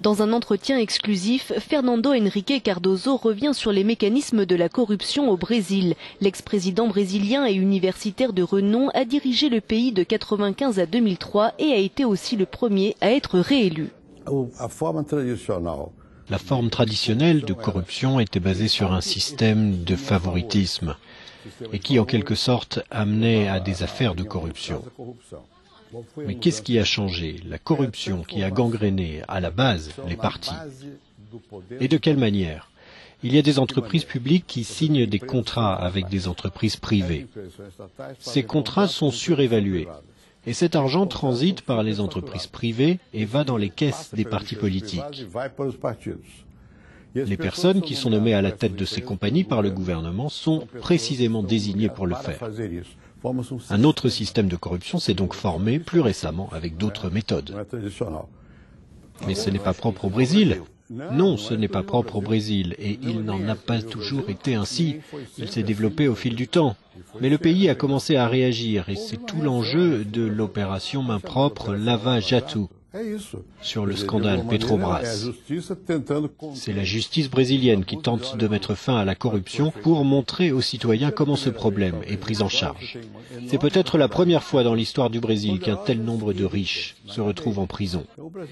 Dans un entretien exclusif, Fernando Henrique Cardoso revient sur les mécanismes de la corruption au Brésil. L'ex-président brésilien et universitaire de renom a dirigé le pays de 1995 à 2003 et a été aussi le premier à être réélu. La forme traditionnelle de corruption était basée sur un système de favoritisme et qui, en quelque sorte, amenait à des affaires de corruption. Mais qu'est-ce qui a changé? La corruption qui a gangréné à la base les partis. Et de quelle manière? Il y a des entreprises publiques qui signent des contrats avec des entreprises privées. Ces contrats sont surévalués. Et cet argent transite par les entreprises privées et va dans les caisses des partis politiques. Les personnes qui sont nommées à la tête de ces compagnies par le gouvernement sont précisément désignées pour le faire. Un autre système de corruption s'est donc formé plus récemment avec d'autres méthodes. Mais ce n'est pas propre au Brésil. Non, ce n'est pas propre au Brésil et il n'en a pas toujours été ainsi. Il s'est développé au fil du temps. Mais le pays a commencé à réagir et c'est tout l'enjeu de l'opération main propre Lava Jato sur le scandale Petrobras. C'est la justice brésilienne qui tente de mettre fin à la corruption pour montrer aux citoyens comment ce problème est pris en charge. C'est peut-être la première fois dans l'histoire du Brésil qu'un tel nombre de riches se retrouvent en prison.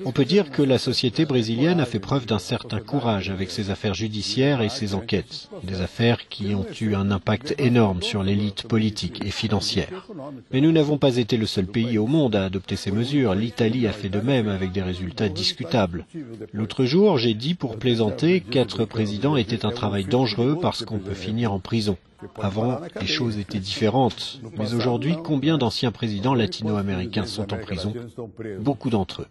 On peut dire que la société brésilienne a fait preuve d'un certain courage avec ses affaires judiciaires et ses enquêtes, des affaires qui ont eu un impact énorme sur l'élite politique et financière. Mais nous n'avons pas été le seul pays au monde à adopter ces mesures. L'Italie a fait de même avec des résultats discutables. L'autre jour, j'ai dit pour plaisanter qu'être président était un travail dangereux parce qu'on peut finir en prison. Avant, les choses étaient différentes. Mais aujourd'hui, combien d'anciens présidents latino-américains sont en prison? Beaucoup d'entre eux.